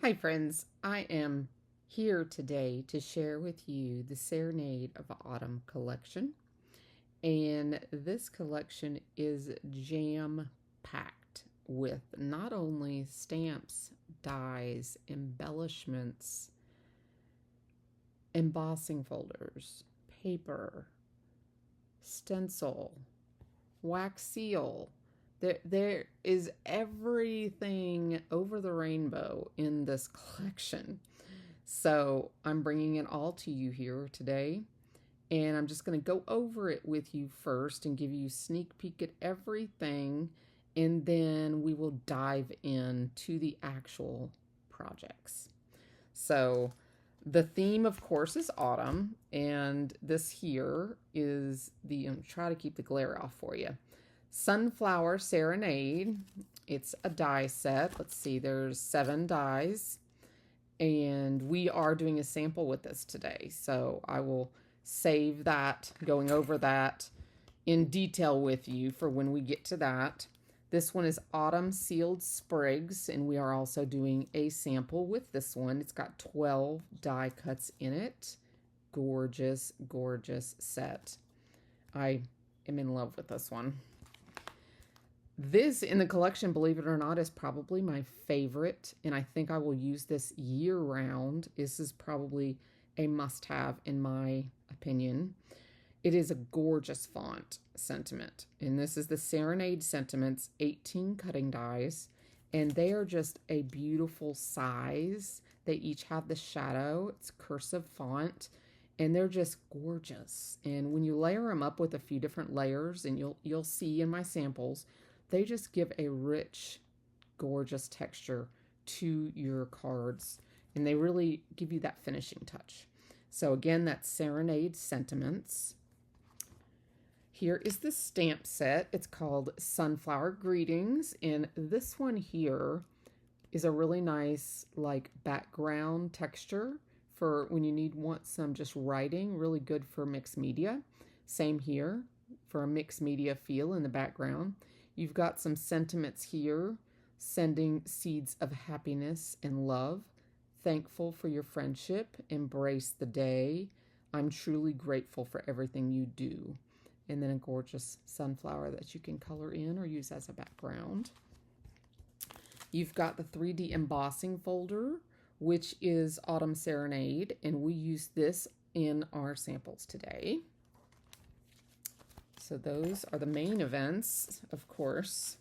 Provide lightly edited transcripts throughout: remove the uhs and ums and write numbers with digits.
Hi friends, I am here today to share with you the Serenade of Autumn Collection. And this collection is jam-packed with not only stamps, dies, embellishments, embossing folders, paper, stencil, wax seal. There is everything over the rainbow in this collection. So I'm bringing it all to you here today. And I'm just going to go over it with you first and give you a sneak peek at everything. And then we will dive into the actual projects. So the theme, of course, is autumn. And this here is try to keep the glare off for you. Sunflower Serenade. It's a die set. Let's see, there's 7 dies. And we are doing a sample with this today. So I will save that, going over that in detail with you for when we get to that. This one is Autumn Sealed Sprigs, and we are also doing a sample with this one. It's got 12 die cuts in it. Gorgeous, gorgeous set. I am in love with this one. This in the collection, believe it or not, is probably my favorite, and I think I will use this year-round. This is probably a must-have in my opinion. It is a gorgeous font sentiment, and this is the Serenade Sentiments 18 cutting dies, and they are just a beautiful size. They each have the shadow. It's cursive font, and they're just gorgeous. And when you layer them up with a few different layers, and you'll see in my samples, they just give a rich, gorgeous texture to your cards, and they really give you that finishing touch. So again, that's Serenade Sentiments. Here is the stamp set. It's called Sunflower Greetings, and this one here is a really nice like background texture for when you want some just writing, really good for mixed media. Same here for a mixed media feel in the background. You've got some sentiments here, sending seeds of happiness and love. Thankful for your friendship. Embrace the day. I'm truly grateful for everything you do. And then a gorgeous sunflower that you can color in or use as a background. You've got the 3D embossing folder, which is Autumn Serenade, and we use this in our samples today. So those are the main events, of course.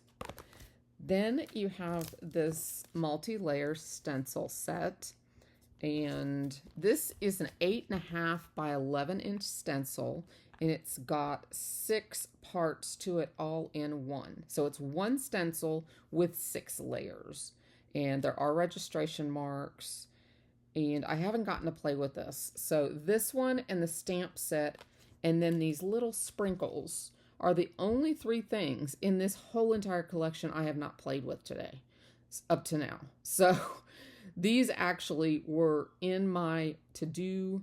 Then you have this multi-layer stencil set, and this is an 8.5 by 11-inch stencil, and it's got 6 parts to it all in one. So it's one stencil with 6 layers, and there are registration marks, and I haven't gotten to play with this. So this one and the stamp set and then these little sprinkles are the only 3 things in this whole entire collection I have not played with today, up to now. So these actually were in my to-do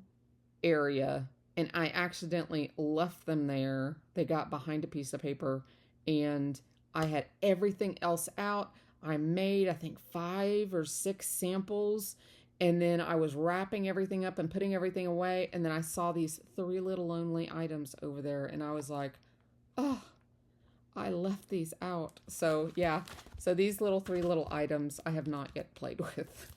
area, and I accidentally left them there. They got behind a piece of paper, and I had everything else out. I made, I think, 5 or 6 samples, and then I was wrapping everything up and putting everything away, and then I saw these 3 little lonely items over there, and I was like, oh, I left these out. So yeah, so these 3 little items I have not yet played with.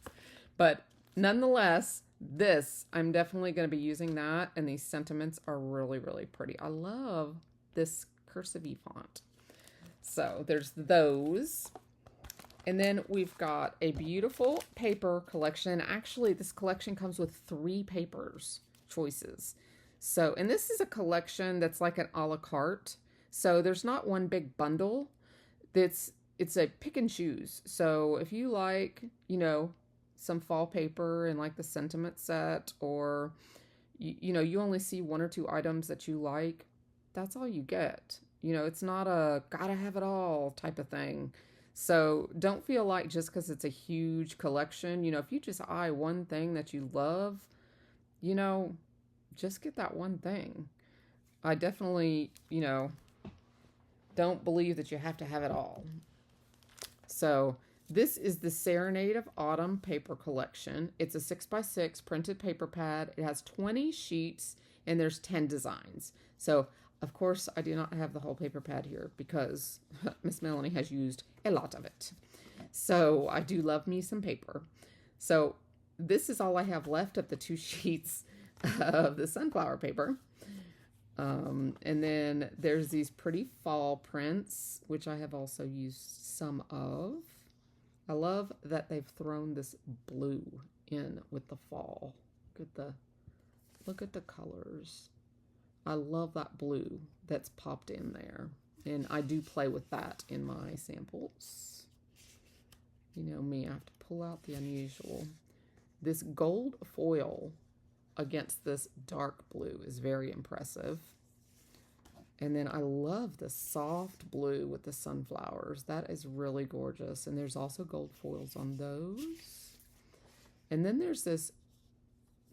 But nonetheless, this, I'm definitely going to be using that, and these sentiments are really, really pretty. I love this cursive font. So there's those. And then we've got a beautiful paper collection. Actually, this collection comes with 3 papers choices. So, and this is a collection that's like an a la carte. So there's not one big bundle. It's a pick and choose. So if you like, some fall paper and like the sentiment set, or, you only see 1 or 2 items that you like, that's all you get. It's not a gotta have it all type of thing. So don't feel like just because it's a huge collection, if you just eye one thing that you love, just get that one thing. I definitely, don't believe that you have to have it all. So This is the Serenade of Autumn paper collection. It's a 6x6 printed paper pad. It has 20 sheets and there's 10 designs. So, of course, I do not have the whole paper pad here because Miss Melanie has used a lot of it. So, I do love me some paper. So, this is all I have left of the 2 sheets of the sunflower paper. And then there's these pretty fall prints, which I have also used some of. I love that they've thrown this blue in with the fall. Look at the colors. I love that blue that's popped in there. And I do play with that in my samples. You know me, I have to pull out the unusual. This gold foil against this dark blue is very impressive. And then I love the soft blue with the sunflowers. That is really gorgeous. And there's also gold foils on those. And then there's this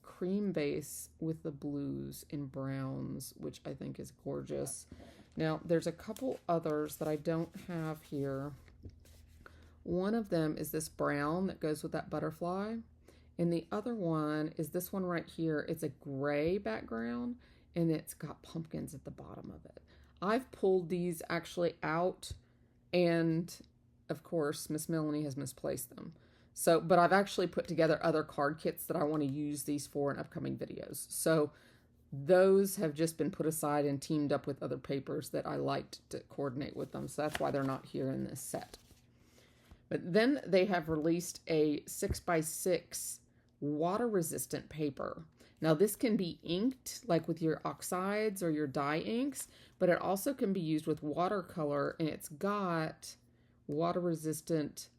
cream base with the blues and browns, which I think is gorgeous. Now, there's a couple others that I don't have here. One of them is this brown that goes with that butterfly. And the other one is this one right here. It's a gray background and it's got pumpkins at the bottom of it. I've pulled these actually out and of course Miss Melanie has misplaced them. So, but I've actually put together other card kits that I want to use these for in upcoming videos. So those have just been put aside and teamed up with other papers that I liked to coordinate with them. So that's why they're not here in this set. But then they have released a 6x6 water-resistant paper. Now this can be inked like with your oxides or your dye inks, but it also can be used with watercolor, and it's got water-resistant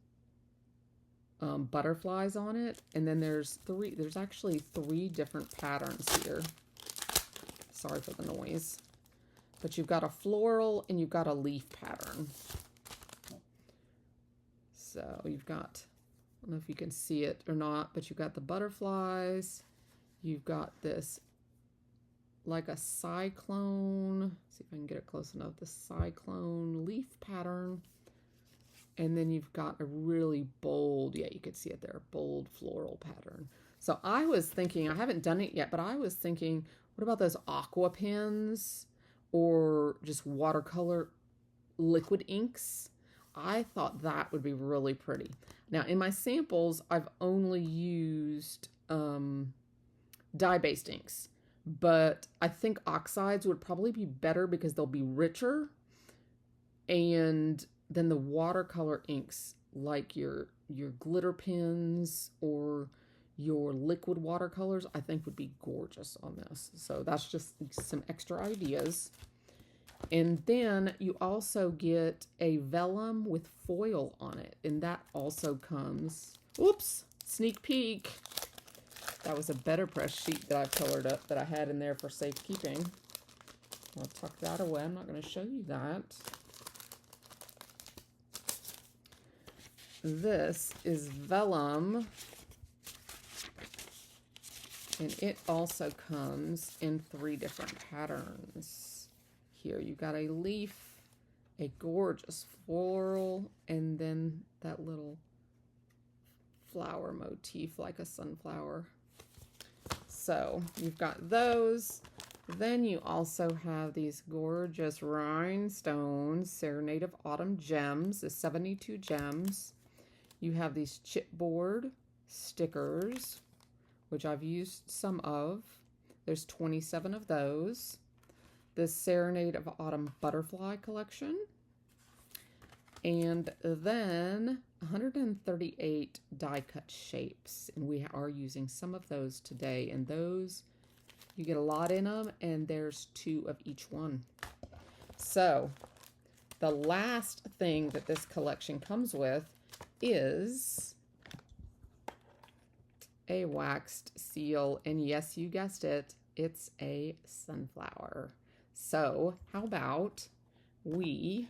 butterflies on it. And then there's actually 3 different patterns here. Sorry for the noise. But you've got a floral and you've got a leaf pattern. So you've got, I don't know if you can see it or not, but you've got the butterflies. You've got this like a cyclone. See if I can get it close enough. The cyclone leaf pattern. And then you've got a really bold, yeah, you could see it there, bold floral pattern. So I was thinking, I haven't done it yet, but I was thinking, what about those aqua pens or just watercolor liquid inks? I thought that would be really pretty. Now, in my samples, I've only used dye-based inks, but I think oxides would probably be better because they'll be richer. And then the watercolor inks, like your glitter pens or your liquid watercolors, I think would be gorgeous on this. So that's just some extra ideas. And then you also get a vellum with foil on it. And that also comes, oops, sneak peek. That was a BetterPress sheet that I've colored up that I had in there for safekeeping. I'll tuck that away. I'm not going to show you that. This is vellum. And it also comes in 3 different patterns. Here you've got a leaf, a gorgeous floral, and then that little flower motif like a sunflower. So you've got those. Then you also have these gorgeous rhinestones, Serenade of Autumn gems, the 72 gems. You have these chipboard stickers, which I've used some of. There's 27 of those. The Serenade of Autumn Butterfly Collection. And then 138 die-cut shapes. And we are using some of those today. And those, you get a lot in them, and there's 2 of each one. So, the last thing that this collection comes with is a waxed seal. And yes, you guessed it, it's a sunflower. So how about we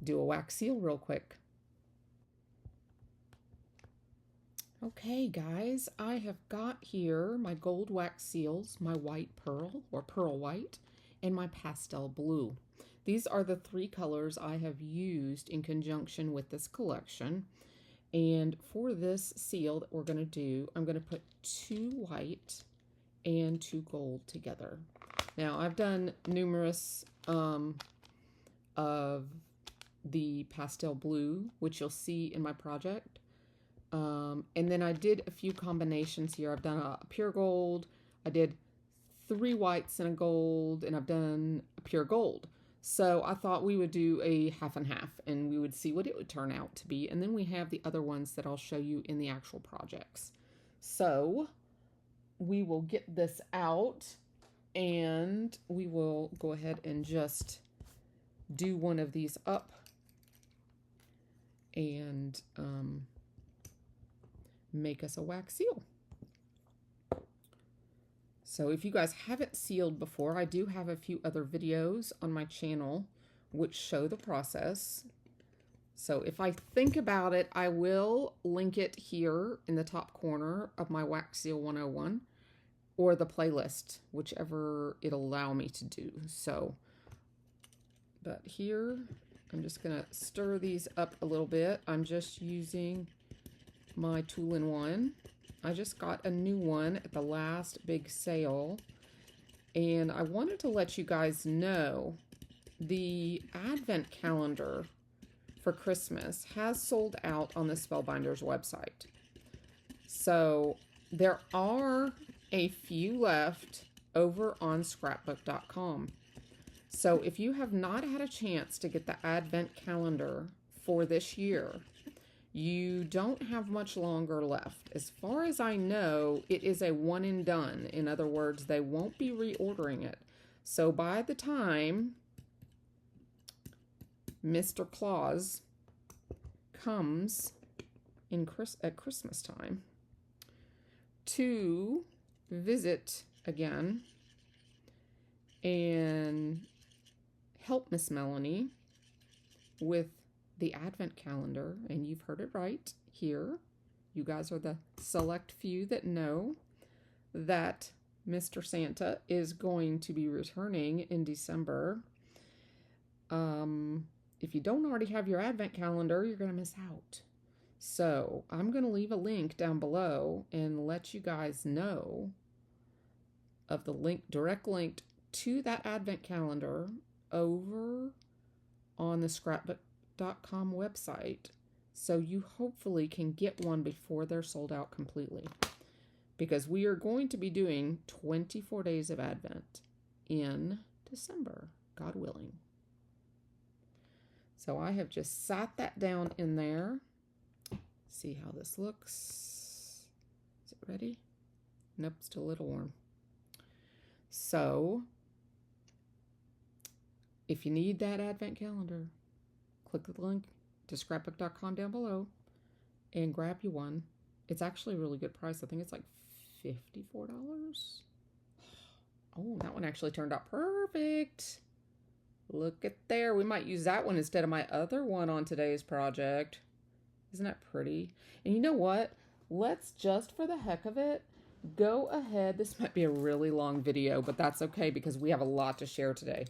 do a wax seal real quick. Okay guys, I have got here my gold wax seals, my white pearl or pearl white, and my pastel blue. these are the 3 colors I have used in conjunction with this collection. And for this seal that we're going to do, I'm going to put 2 white and 2 gold together. Now, I've done numerous of the pastel blue, which you'll see in my project. And then I did a few combinations here. I've done a pure gold, I did 3 whites and a gold, and I've done a pure gold. So I thought we would do a half and half, and we would see what it would turn out to be. And then we have the other ones that I'll show you in the actual projects. So we will get this out, and we will go ahead and just do one of these up and make us a wax seal. So if you guys haven't sealed before, I do have a few other videos on my channel which show the process. So if I think about it, I will link it here in the top corner of my Wax Seal 101 or the playlist, whichever it'll allow me to do. So, but here, I'm just gonna stir these up a little bit. I'm just using my Tool-in-One. I just got a new one at the last big sale, and I wanted to let you guys know the advent calendar for Christmas has sold out on the Spellbinders website. So there are a few left over on scrapbook.com. So if you have not had a chance to get the advent calendar for this year, you don't have much longer left. As far as I know, it is a one and done. In other words, they won't be reordering it. So by the time Mr. Claus comes at Christmas time to visit again and help Miss Melanie with the advent calendar, and you've heard it right here. You guys are the select few that know that Mr. Santa is going to be returning in December. If you don't already have your advent calendar, you're going to miss out. So I'm going to leave a link down below and let you guys know of the link, direct link to that advent calendar over on the scrapbook.com website, so you hopefully can get one before they're sold out completely, because we are going to be doing 24 days of Advent in December, God willing. So I have just sat that down in there. See how this looks. Is it ready? Nope, still a little warm. So if you need that advent calendar, click the link to scrapbook.com down below and grab you one. It's actually a really good price. I think it's like $54. Oh, that one actually turned out perfect. Look at there. We might use that one instead of my other one on today's project. Isn't that pretty? And you know what? Let's just, for the heck of it, go ahead. This might be a really long video, but that's okay because we have a lot to share today.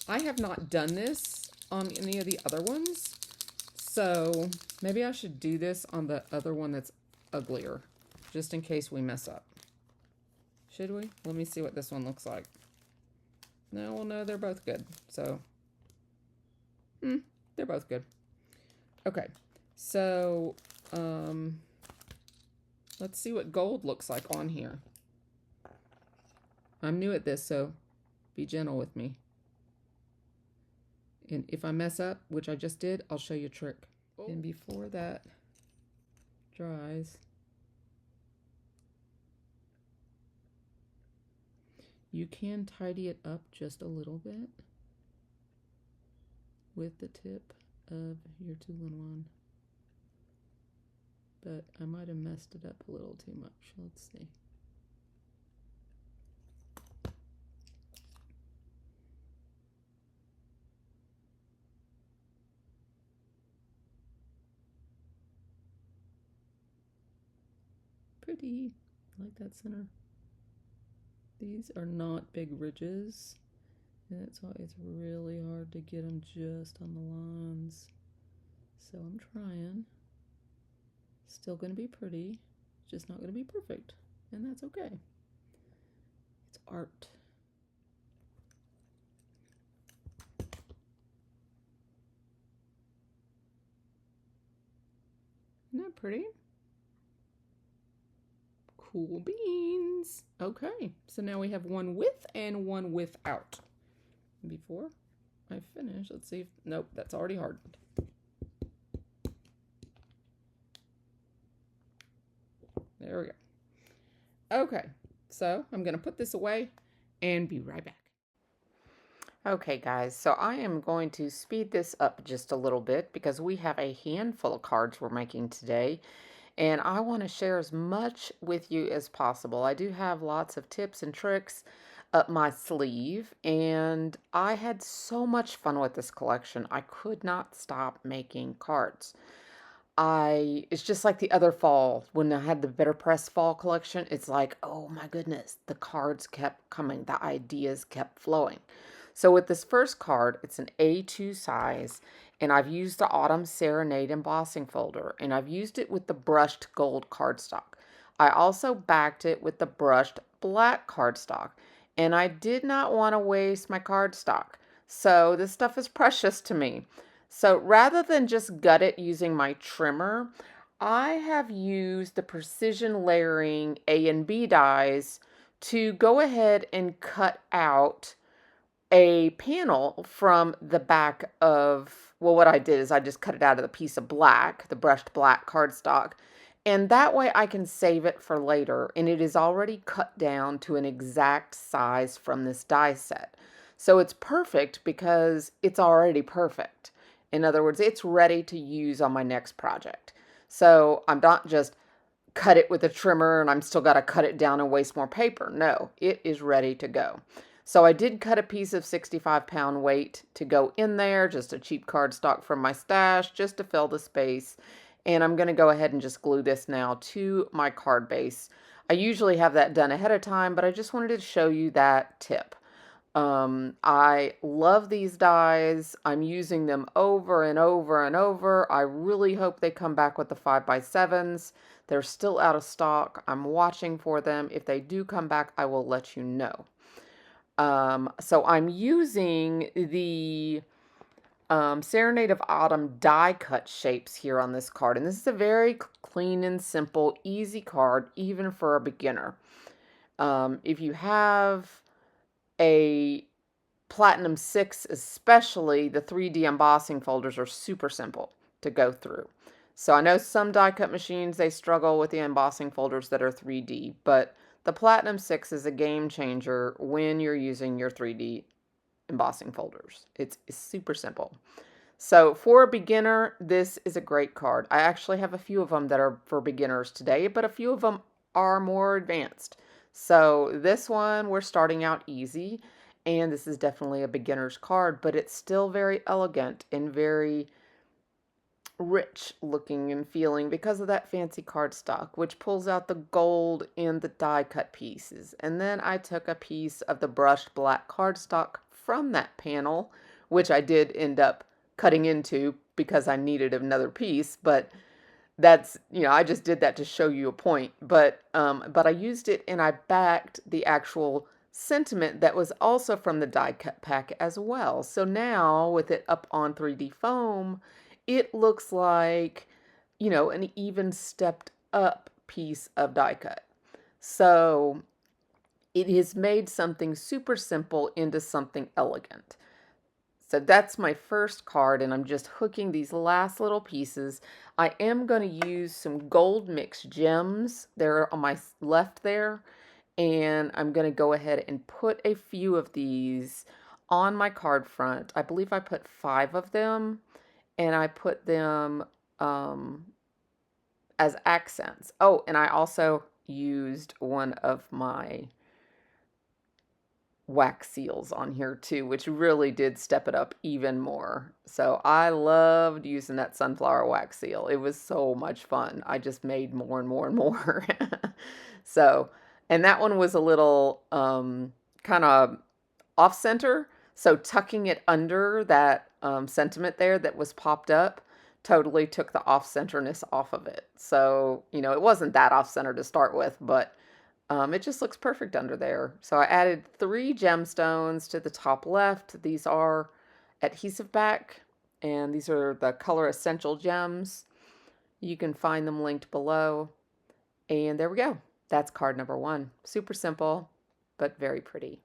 I have not done this on any of the other ones, so maybe I should do this on the other one that's uglier, just in case we mess up. Should we? Let me see what this one looks like. No, well, no, they're both good. So, they're both good. Okay, so, let's see what gold looks like on here. I'm new at this, so be gentle with me. And if I mess up, which I just did, I'll show you a trick. Oh. And before that dries, you can tidy it up just a little bit with the tip of your Tool-in-One. But I might have messed it up a little too much. Let's see. Pretty. I like that center. These are not big ridges, And it's always really hard to get them just on the lines. So I'm trying. Still going to be pretty, just not going to be perfect. And that's okay. It's art. Isn't that pretty? Cool beans. Okay, so now we have one with and one without. Before I finish, let's see if, nope, that's already hardened. There we go. Okay, so I'm going to put this away and be right back. Okay, guys, so I am going to speed this up just a little bit because we have a handful of cards we're making today, and I want to share as much with you as possible. I do have lots of tips and tricks up my sleeve, and I had so much fun with this collection. I could not stop making cards. It's just like the other fall when I had the BetterPress fall collection. It's like, oh my goodness, the cards kept coming, the ideas kept flowing. So with this first card, it's an A2 size, and I've used the Autumn Serenade embossing folder, and I've used it with the brushed gold cardstock. I also backed it with the brushed black cardstock, and I did not want to waste my cardstock. So this stuff is precious to me. So rather than just gut it using my trimmer, I have used the precision layering A and B dies to go ahead and cut out a panel from the back of, well, what I did is I just cut it out of the piece of black, the brushed black cardstock, and that way I can save it for later, and it is already cut down to an exact size from this die set. So it's perfect because it's already perfect. In other words, it's ready to use on my next project. So I'm not just cut it with a trimmer and I'm still got to cut it down and waste more paper. No, it is ready to go. So I did cut a piece of 65-pound weight to go in there, just a cheap cardstock from my stash, just to fill the space. And I'm going to go ahead and just glue this now to my card base. I usually have that done ahead of time, but I just wanted to show you that tip. I love these dies. I'm using them over and over and over. I really hope they come back with the 5x7s. They're still out of stock. I'm watching for them. If they do come back, I will let you know. So I'm using the Serenade of Autumn die cut shapes here on this card. And this is a very clean and simple, easy card, even for a beginner. If you have a Platinum 6 especially, the 3D embossing folders are super simple to go through. So I know some die cut machines, they struggle with the embossing folders that are 3D, but the Platinum 6 is a game changer when you're using your 3D embossing folders. It's super simple. So for a beginner, this is a great card. I actually have a few of them that are for beginners today, but a few of them are more advanced. So this one, we're starting out easy, and this is definitely a beginner's card, but it's still very elegant and very rich looking and feeling because of that fancy cardstock, which pulls out the gold in the die cut pieces. And then I took a piece of the brushed black cardstock from that panel, which I did end up cutting into because I needed another piece, but that's, I just did that to show you a point, but I used it and I backed the actual sentiment that was also from the die cut pack as well. So now with it up on 3D foam, it looks like, an even stepped up piece of die cut. So it has made something super simple into something elegant. So that's my first card, and I'm just hooking these last little pieces. I am going to use some gold mixed gems. They're on my left there, and I'm going to go ahead and put a few of these on my card front. I believe I put 5 of them, and I put them as accents. Oh, and I also used one of my wax seals on here too, which really did step it up even more. So I loved using that sunflower wax seal. It was so much fun. I just made more and more and more. So, and that one was a little kind of off center. So tucking it under that sentiment there that was popped up totally took the off-centerness off of it. So, it wasn't that off-center to start with, but it just looks perfect under there. So I added 3 gemstones to the top left. These are adhesive back, and these are the Color Essential gems. You can find them linked below. And there we go. That's card number 1. Super simple, but very pretty.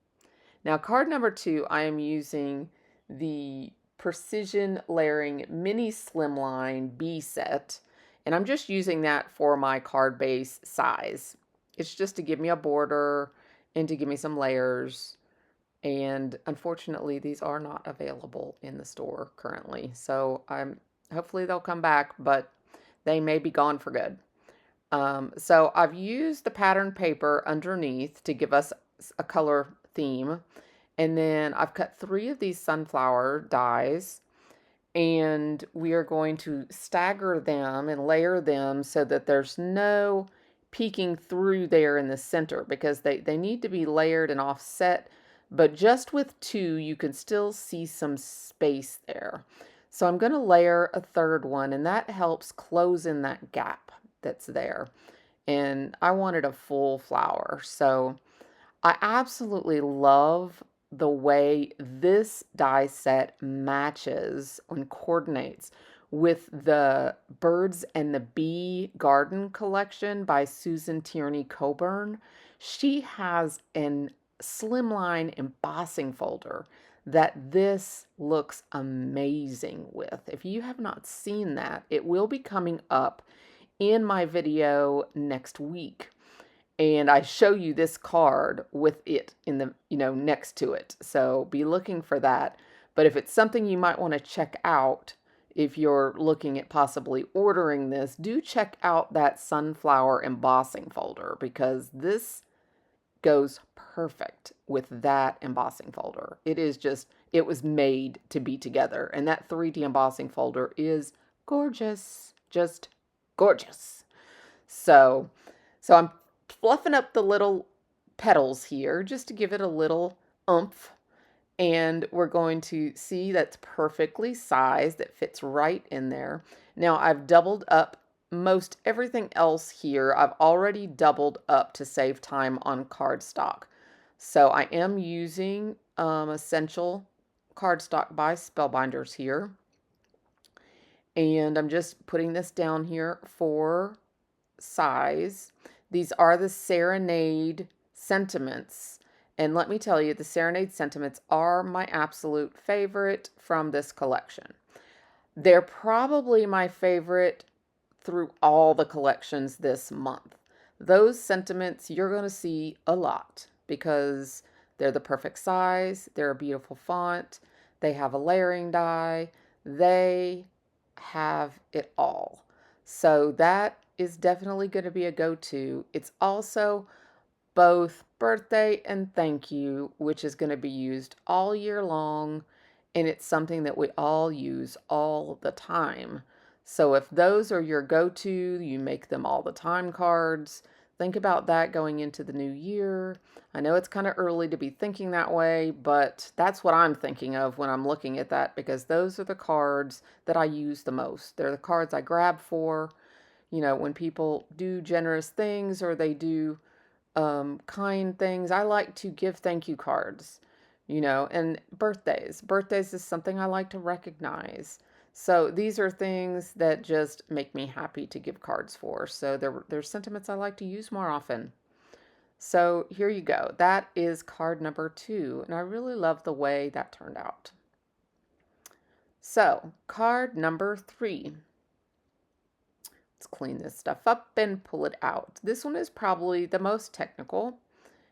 Now, card number 2, I am using the Precision Layering Mini Slimline B set, and I'm just using that for my card base size. It's just to give me a border and to give me some layers, and unfortunately, these are not available in the store currently. So hopefully they'll come back, but they may be gone for good. So I've used the pattern paper underneath to give us a color theme. And then I've cut 3 of these sunflower dies, and we are going to stagger them and layer them so that there's no peeking through there in the center, because they need to be layered and offset, but just with 2 you can still see some space there. So I'm going to layer a 3rd one, and that helps close in that gap that's there. And I wanted a full flower, so I absolutely love the way this die set matches and coordinates with the Birds and the Bee Garden collection by Susan Tierney Coburn. She has an slimline embossing folder that this looks amazing with. If you have not seen that, it will be coming up in my video next week. And I show you this card with it in the, next to it. So be looking for that. But if it's something you might want to check out, if you're looking at possibly ordering this, do check out that sunflower embossing folder, because this goes perfect with that embossing folder. It was made to be together. And that 3D embossing folder is gorgeous, just gorgeous. So I'm fluffing up the little petals here just to give it a little oomph, and we're going to see that's perfectly sized, that fits right in there. Now I've doubled up most everything else here. I've already doubled up to save time on cardstock. So I am using Essential cardstock by Spellbinders here, and I'm just putting this down here for size. These are the Serenade sentiments. And let me tell you, the Serenade sentiments are my absolute favorite from this collection. They're probably my favorite through all the collections this month. Those sentiments you're going to see a lot because they're the perfect size, they're a beautiful font, they have a layering die, they have it all. So that is definitely going to be a go-to. It's also both birthday and thank you, which is going to be used all year long, and it's something that we all use all the time. So if those are your go-to, you make them all the time cards, think about that going into the new year. I know it's kind of early to be thinking that way, but that's what I'm thinking of when I'm looking at that, because those are the cards that I use the most. They're the cards I grab for. When people do generous things or they do kind things, I like to give thank you cards, and birthdays. Birthdays is something I like to recognize. So these are things that just make me happy to give cards for. So they're sentiments I like to use more often. So here you go. That is card number 2, and I really love the way that turned out. So card number 3. Let's clean this stuff up and pull it out. This one is probably the most technical.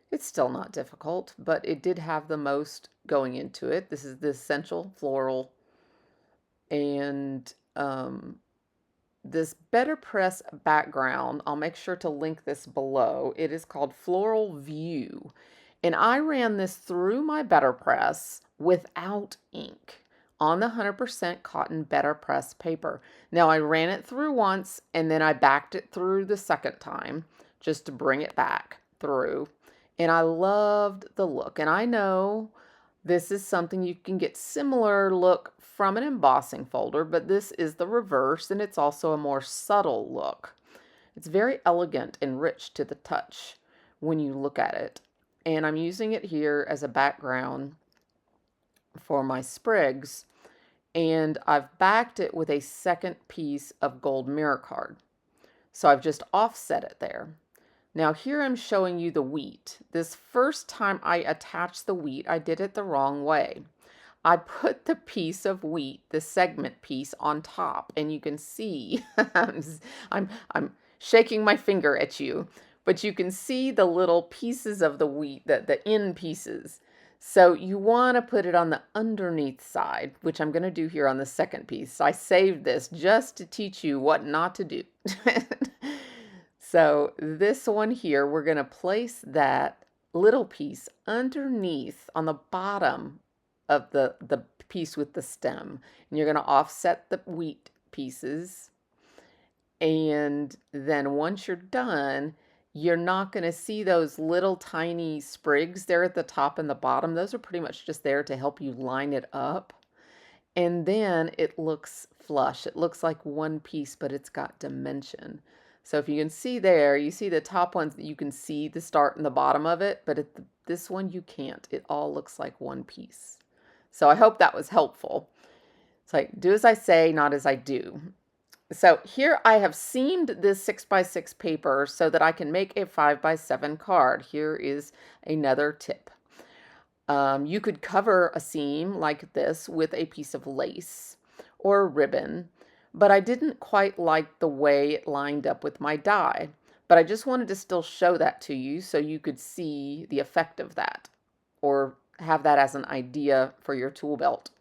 It's still not difficult, but it did have the most going into it. This is the Essential Floral, and this BetterPress background, I'll make sure to link this below. It is called Floral View, and I ran this through my BetterPress without ink on the 100% cotton BetterPress paper. Now I ran it through once, and then I backed it through the second time just to bring it back through, and I loved the look. And I know This is something you can get similar look from an embossing folder, but this is the reverse, and it's also a more subtle look. It's very elegant and rich to the touch when you look at it. And I'm using it here as a background for my sprigs, and I've backed it with a second piece of gold mirror card. So I've just offset it there. Now here I'm showing you the wheat. This first time I attached the wheat, I did it the wrong way. I put the piece of wheat, the segment piece, on top, and you can see, I'm shaking my finger at you, but you can see the little pieces of the wheat, the end pieces. So you want to put it on the underneath side, which I'm going to do here on the second piece. I saved this just to teach you what not to do. So this one here, we're going to place that little piece underneath on the bottom of the piece with the stem. And you're going to offset the wheat pieces. And then once you're done, you're not going to see those little tiny sprigs there at the top and the bottom. Those are pretty much just there to help you line it up. And then it looks flush. It looks like one piece, but it's got dimension. So if you can see there, you see the top ones, you can see the start and the bottom of it, but this one you can't. It all looks like one piece. So I hope that was helpful. It's like, do as I say, not as I do. So here I have seamed this 6x6 paper so that I can make a 5x7 card. Here is another tip. You could cover a seam like this with a piece of lace or a ribbon, but I didn't quite like the way it lined up with my die. But I just wanted to still show that to you so you could see the effect of that, or have that as an idea for your tool belt.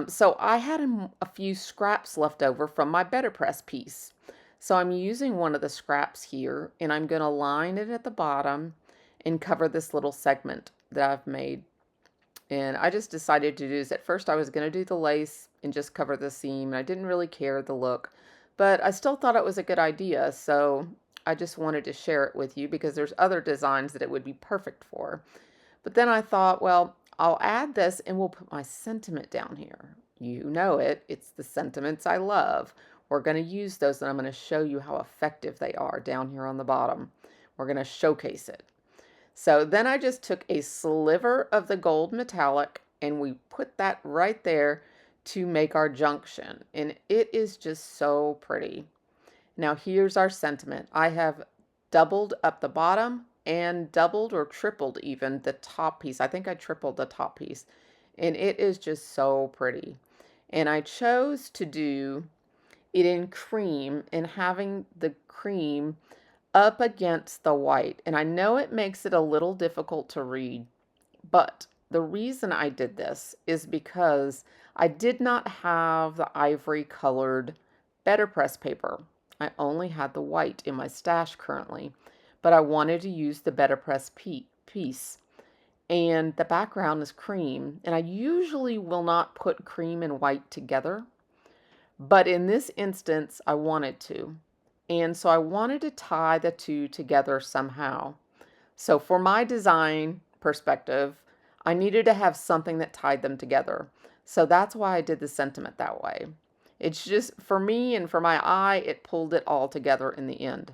So I had a few scraps left over from my BetterPress piece. So I'm using one of the scraps here, and I'm going to line it at the bottom and cover this little segment that I've made. And I just decided to do this. At first I was going to do the lace and just cover the seam. I didn't really care the look, but I still thought it was a good idea. So I just wanted to share it with you because there's other designs that it would be perfect for. But then I thought, well, I'll add this and we'll put my sentiment down here. You know it. It's the sentiments I love. We're going to use those, and I'm going to show you how effective they are down here on the bottom. We're going to showcase it. So then I just took a sliver of the gold metallic and we put that right there to make our junction. And it is just so pretty. Now here's our sentiment. I have doubled up the bottom and doubled or tripled even the top piece. I think I tripled the top piece. And it is just so pretty. And I chose to do it in cream, and having the cream up against the white. And I know it makes it a little difficult to read, but the reason I did this is because I did not have the ivory colored BetterPress paper. I only had the white in my stash currently, but I wanted to use the BetterPress piece. And the background is cream, and I usually will not put cream and white together, but in this instance I wanted to. And so I wanted to tie the two together somehow. So for my design perspective, I needed to have something that tied them together. So that's why I did the sentiment that way. It's just, for me and for my eye, it pulled it all together in the end.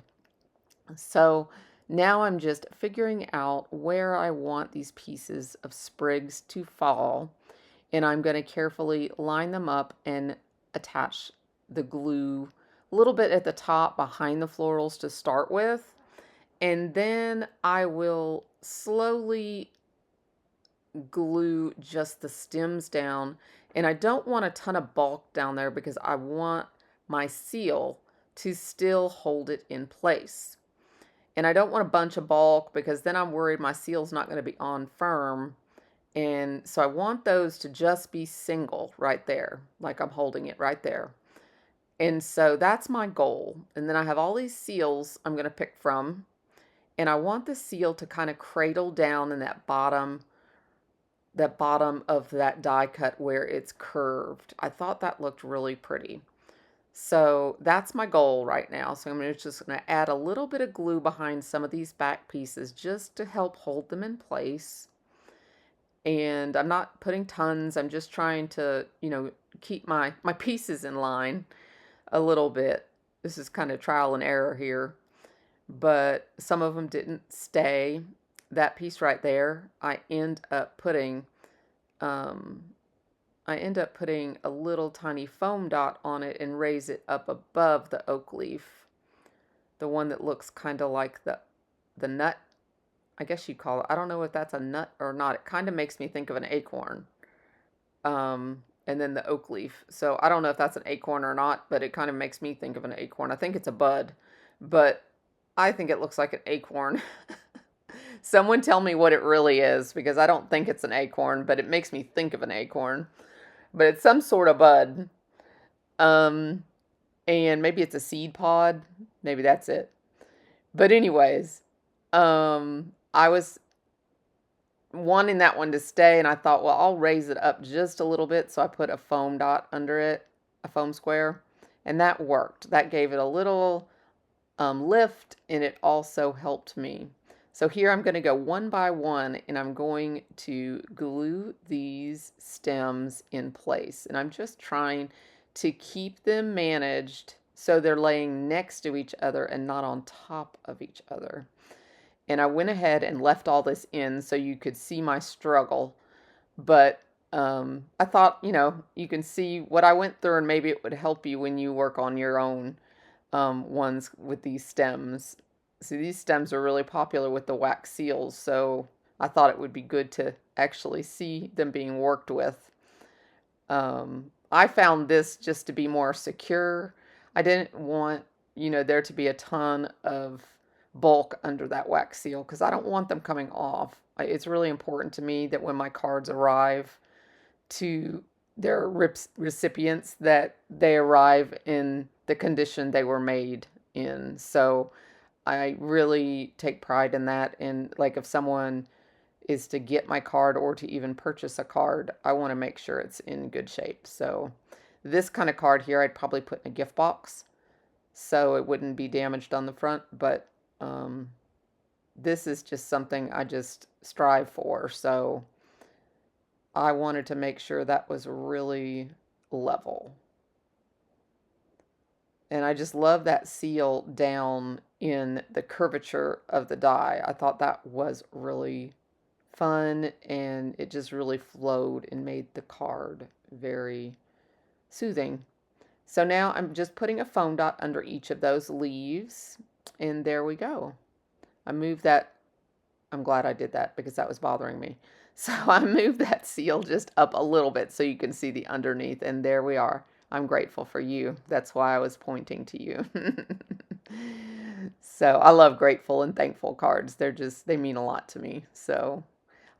So now I'm just figuring out where I want these pieces of sprigs to fall. And I'm going to carefully line them up and attach the glue a little bit at the top behind the florals to start with. And then I will slowly glue just the stems down. And I don't want a ton of bulk down there because I want my seal to still hold it in place. And I don't want a bunch of bulk because then I'm worried my seal's not going to be on firm. And so I want those to just be single right there, like I'm holding it right there. And so that's my goal. And then I have all these seals I'm going to pick from. And I want the seal to kind of cradle down in that bottom of that die cut where it's curved. I thought that looked really pretty. So that's my goal right now. So I'm just going to add a little bit of glue behind some of these back pieces just to help hold them in place. And I'm not putting tons. I'm just trying to, keep my pieces in line a little bit. This is kind of trial and error here. But some of them didn't stay. That piece right there, I end up putting a little tiny foam dot on it and raise it up above the oak leaf. The one that looks kind of like the nut, I guess you'd call it. I don't know if that's a nut or not. It kind of makes me think of an acorn. And then the oak leaf. So I don't know if that's an acorn or not, but it kind of makes me think of an acorn. I think it's a bud, but I think it looks like an acorn. Someone tell me what it really is, because I don't think it's an acorn, but it makes me think of an acorn. But it's some sort of bud. And maybe it's a seed pod. Maybe that's it. But anyways, I was wanting that one to stay, and I thought, well, I'll raise it up just a little bit. So I put a foam dot under it, a foam square, and that worked. That gave it a little lift, and it also helped me. So here I'm going to go one by one, and I'm going to glue these stems in place. And I'm just trying to keep them managed so they're laying next to each other and not on top of each other. And I went ahead and left all this in so you could see my struggle. But I thought, you can see what I went through, and maybe it would help you when you work on your own ones with these stems. See, these stems are really popular with the wax seals, so I thought it would be good to actually see them being worked with. I found this just to be more secure. I didn't want, there to be a ton of bulk under that wax seal, because I don't want them coming off. It's really important to me that when my cards arrive to their recipients, that they arrive in the condition they were made in. So I really take pride in that. And like, if someone is to get my card or to even purchase a card, I want to make sure it's in good shape. So this kind of card here, I'd probably put in a gift box so it wouldn't be damaged on the front. But this is just something I just strive for. So I wanted to make sure that was really level. And I just love that seal down in the curvature of the die. I thought that was really fun, and it just really flowed and made the card very soothing. So now I'm just putting a foam dot under each of those leaves, and there we go. I moved that. I'm glad I did that because that was bothering me. So I moved that seal just up a little bit so you can see the underneath, and there we are. I'm grateful for you. That's why I was pointing to you. So I love grateful and thankful cards. They mean a lot to me. So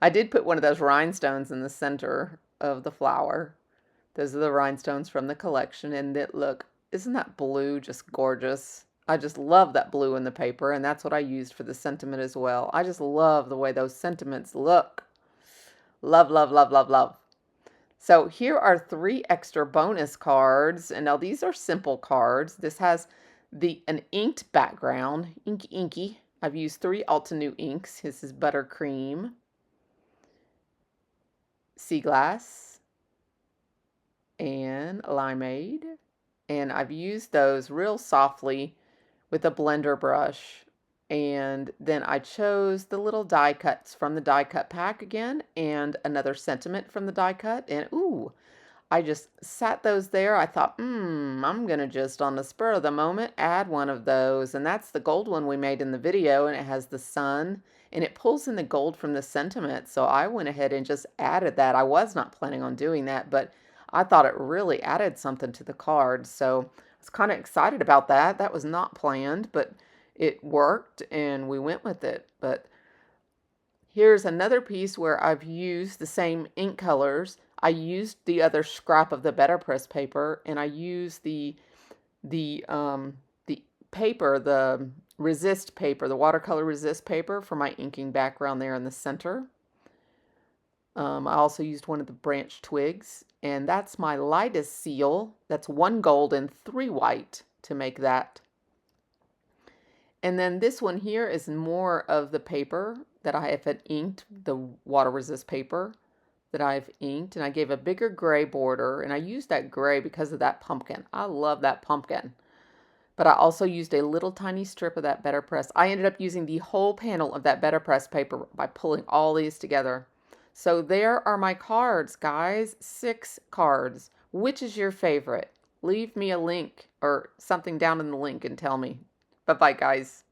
I did put one of those rhinestones in the center of the flower. Those are the rhinestones from the collection, and isn't that blue just gorgeous? I just love that blue in the paper, and that's what I used for the sentiment as well. I just love the way those sentiments look. Love, love, love, love, love. So here are 3 extra bonus cards, and now these are simple cards. This has an inked background, inky inky. I've used 3 Altenew inks. This is Buttercream, Sea Glass, and Limeade. And I've used those real softly with a blender brush. And then I chose the little die cuts from the die cut pack again, and another sentiment from the die cut. And ooh, I just sat those there. I thought, I'm going to just on the spur of the moment add one of those. And that's the gold one we made in the video, and it has the sun, and it pulls in the gold from the sentiment. So I went ahead and just added that. I was not planning on doing that, but I thought it really added something to the card. So I was kind of excited about that. That was not planned, but it worked and we went with it. But here's another piece where I've used the same ink colors. I used the other scrap of the BetterPress paper, and I used the paper, the resist paper, the watercolor resist paper for my inking background there in the center. I also used one of the branch twigs, and that's my lightest seal. That's 1 gold and 3 white to make that. And then this one here is more of the paper that I have inked, the water resist paper. that I've inked, and I gave a bigger gray border, and I used that gray because of that pumpkin. I love that pumpkin. But I also used a little tiny strip of that BetterPress. I ended up using the whole panel of that BetterPress paper by pulling all these together. So there are my cards, guys. 6 cards. Which is your favorite? Leave me a link or something down in the link and tell me. Bye-bye, guys.